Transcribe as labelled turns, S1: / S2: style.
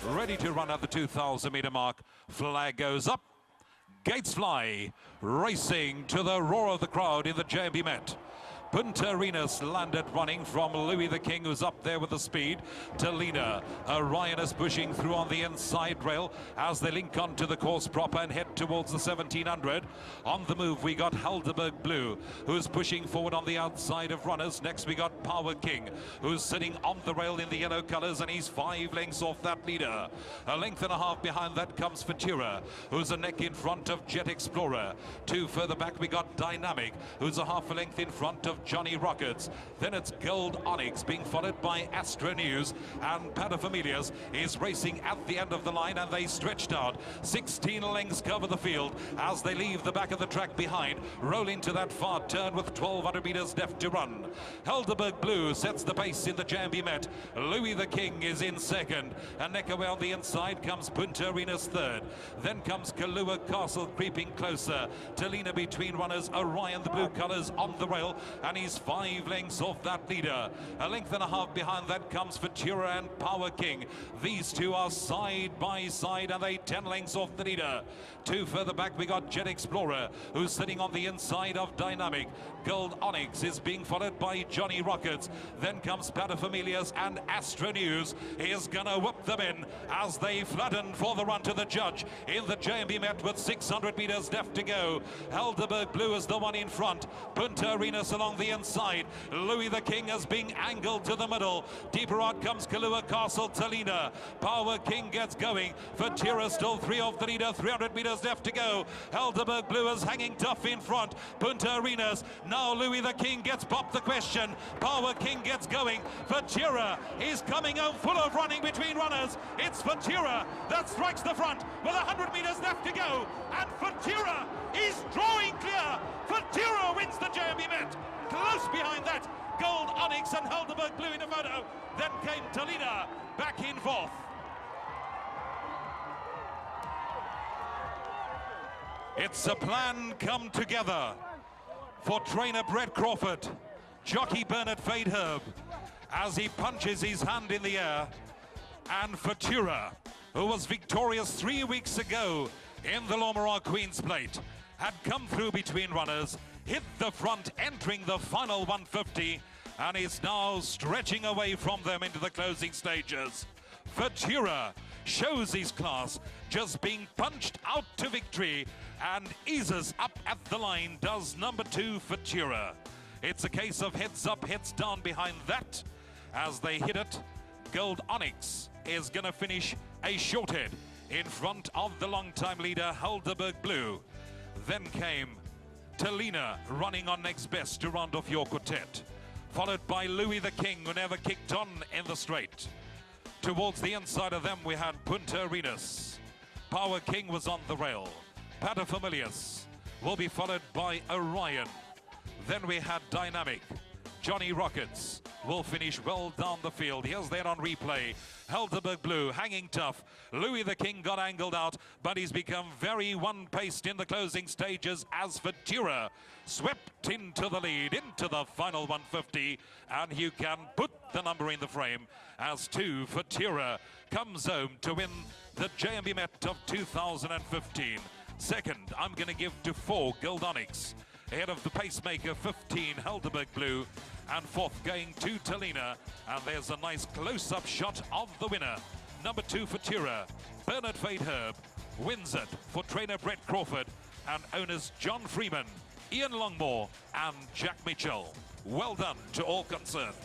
S1: ready to run at the 2,000 meter mark. Flag goes up, gates fly, racing to the roar of the crowd in the J&B Met. Punta Arenas landed running from Louis the King, who's up there with the speed. Talina, Orion is pushing through on the inside rail as they link on to the course proper and head towards the 1700. On the move, we got Helderberg Blue, who's pushing forward on the outside of runners. Next, we got Power King, who's sitting on the rail in the yellow colors, and he's 5 lengths off that leader. A length and a half behind that comes Futura, who's a neck in front of Jet Explorer. 2 further back, we got Dynamic, who's a half a length in front of Johnny Rockets. Then it's Gold Onyx being followed by Astro News, and Paterfamilias is racing at the end of the line, and they stretched out. 16 lengths cover the field as they leave the back of the track behind, roll into that far turn with 1,200 meters left to run. Helderberg Blue sets the pace in the J&B Met. Louis the King is in second, and neck away on the inside comes Punta Arenas third. Then comes Kailua Castle creeping closer. Talina between runners, Orion the blue colors on the rail, and he's 5 lengths off that leader. A length and a half behind that comes Futura and Power King. These two are side by side, and they 10 lengths off the leader. 2 further back, we got Jet Explorer, who's sitting on the inside of Dynamic. Gold Onyx is being followed by Johnny Rockets. Then comes Paterfamilias, and Astro News is gonna whip them in as they flatten for the run to the judge in the J&B Met with 600 meters left to go. Helderberg Blue is the one in front. Punta Arenas along the inside. Louis the King is being angled to the middle. Deeper out comes Kailua Castle, Talina. Power King gets going. Futura still 3 off the leader, 300 meters left to go. Helderberg Blue is hanging tough in front. Punta Arenas. Now Louis the King gets popped the question. Power King gets going. Futura is coming home full of running between runners. It's Futura that strikes the front with 100 meters left to go. And Futura is drawing clear. Futura wins the J&B Met. Close behind that, Gold Onyx and Helderberg Blue in a photo. Then came Talina back in 4th. It's a plan come together for trainer Brett Crawford, jockey Bernard fayd'herbe, as he punches his hand in the air, and Futura, who was victorious 3 weeks ago in the Lormarar Queen's Plate, had come through between runners, hit the front entering the final 150, and is now stretching away from them into the closing stages. Futura shows his class, just being punched out to victory, and eases up at the line, does number 2 Futura. It's a case of heads up, heads down behind that. As they hit it, Gold Onyx is gonna finish a short head in front of the long-time leader Helderberg Blue. Then came Talina running on next best to round off your quartet, followed by Louis the King, who never kicked on in the straight. Towards the inside of them, we had Punta Arenas. Power King was on the rail. Paterfamilias will be followed by Orion. Then we had Dynamic. Johnny Rockets will finish well down the field. Here's that on replay. Helderberg Blue hanging tough. Louis the King got angled out, but he's become very one-paced in the closing stages as Futura swept into the lead, into the final 150, and you can put the number in the frame as 2 Futura comes home to win the J&B Met of 2015. Second, I'm going to give to 4 Gold Onyx, ahead of the pacemaker 15 Helderberg Blue, and 4th going to Talina. And there's a nice close-up shot of the winner. Number 2 Futura. Bernard fayd'herbe wins it for trainer Brett Crawford and owners John Freeman, Ian Longmore and Jack Mitchell. Well done to all concerned.